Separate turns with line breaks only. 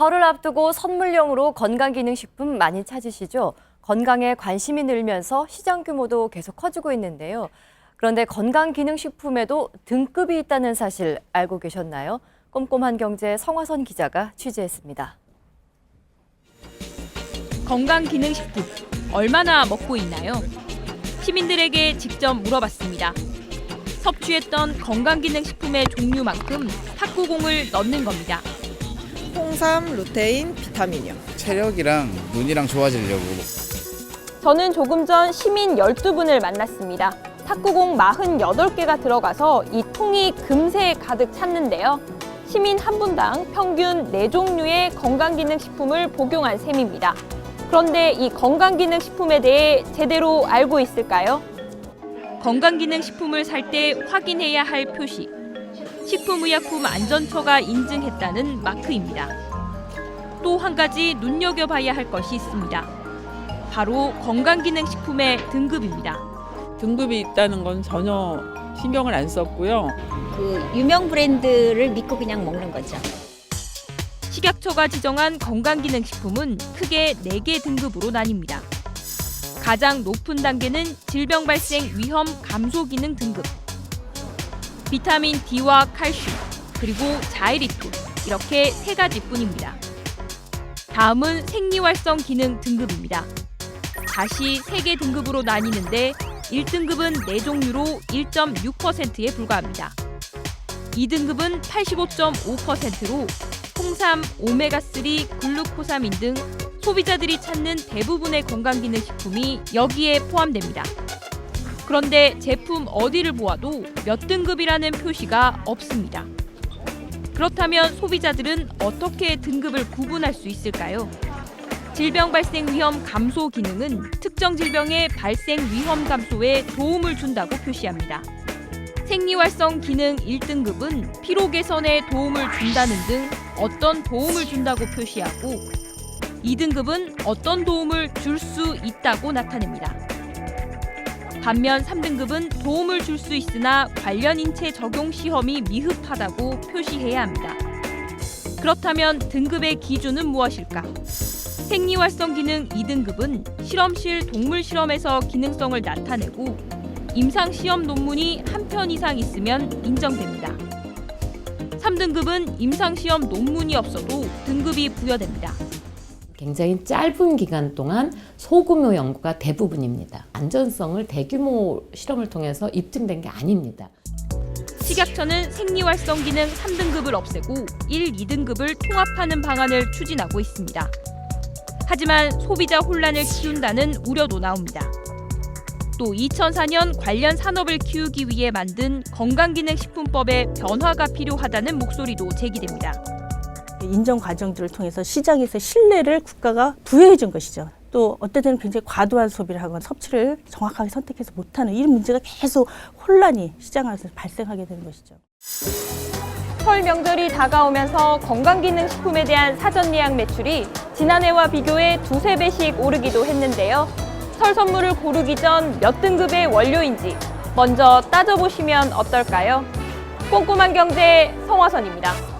설을 앞두고 선물용으로 건강기능식품 많이 찾으시죠? 건강에 관심이 늘면서 시장 규모도 계속 커지고 있는데요. 그런데 건강기능식품에도 등급이 있다는 사실 알고 계셨나요? 꼼꼼한 경제 성화선 기자가 취재했습니다.
건강기능식품 얼마나 먹고 있나요? 시민들에게 직접 물어봤습니다. 섭취했던 건강기능식품의 종류만큼 탁구공을 넣는 겁니다.
홍삼, 루테인, 비타민이요.
체력이랑 눈이랑 좋아지려고.
저는 조금 전 시민 12분을 만났습니다. 탁구공 48개가 들어가서 이 통이 금세 가득 찼는데요. 시민 한 분당 평균 4종류의 건강기능식품을 복용한 셈입니다. 그런데 이 건강기능식품에 대해 제대로 알고 있을까요? 건강기능식품을 살 때 확인해야 할 표시. 식품의약품안전처가 인증했다는 마크입니다. 또 한 가지 눈여겨봐야 할 것이 있습니다. 바로 건강기능식품의 등급입니다.
등급이 있다는 건 전혀 신경을 안 썼고요.
그 유명 브랜드를 믿고 그냥 먹는 거죠.
식약처가 지정한 건강기능식품은 크게 4개 등급으로 나뉩니다. 가장 높은 단계는 질병 발생 위험 감소 기능 등급. 비타민 D와 칼슘, 그리고 자일리톨 이렇게 3가지뿐입니다. 다음은 생리활성 기능 등급입니다. 다시 3개 등급으로 나뉘는데 1등급은 4종류로 1.6%에 불과합니다. 2등급은 85.5%로 홍삼, 오메가3, 글루코사민 등 소비자들이 찾는 대부분의 건강기능식품이 여기에 포함됩니다. 그런데 제품 어디를 보아도 몇 등급이라는 표시가 없습니다. 그렇다면 소비자들은 어떻게 등급을 구분할 수 있을까요? 질병 발생 위험 감소 기능은 특정 질병의 발생 위험 감소에 도움을 준다고 표시합니다. 생리활성 기능 1등급은 피로 개선에 도움을 준다는 등 어떤 도움을 준다고 표시하고 2등급은 어떤 도움을 줄 수 있다고 나타냅니다. 반면 3등급은 도움을 줄 수 있으나 관련 인체 적용 시험이 미흡하다고 표시해야 합니다. 그렇다면 등급의 기준은 무엇일까? 생리활성 기능 2등급은 실험실 동물 실험에서 기능성을 나타내고 임상시험 논문이 한 편 이상 있으면 인정됩니다. 3등급은 임상시험 논문이 없어도 등급이 부여됩니다.
굉장히 짧은 기간 동안 소규모 연구가 대부분입니다. 안전성을 대규모 실험을 통해서 입증된 게 아닙니다.
식약처는 생리활성 기능 3등급을 없애고 1, 2등급을 통합하는 방안을 추진하고 있습니다. 하지만 소비자 혼란을 키운다는 우려도 나옵니다. 또 2004년 관련 산업을 키우기 위해 만든 건강기능식품법의 변화가 필요하다는 목소리도 제기됩니다.
인정 과정들을 통해서 시장에서 신뢰를 국가가 부여해 준 것이죠. 또 어떨 때는 굉장히 과도한 소비를 하거나 섭취를 정확하게 선택해서 못하는 이런 문제가 계속 혼란이 시장 안에서 발생하게 되는 것이죠.
설 명절이 다가오면서 건강기능식품에 대한 사전 예약 매출이 지난해와 비교해 2~3배씩 오르기도 했는데요. 설 선물을 고르기 전 몇 등급의 원료인지 먼저 따져보시면 어떨까요? 꼼꼼한 경제 성화선입니다.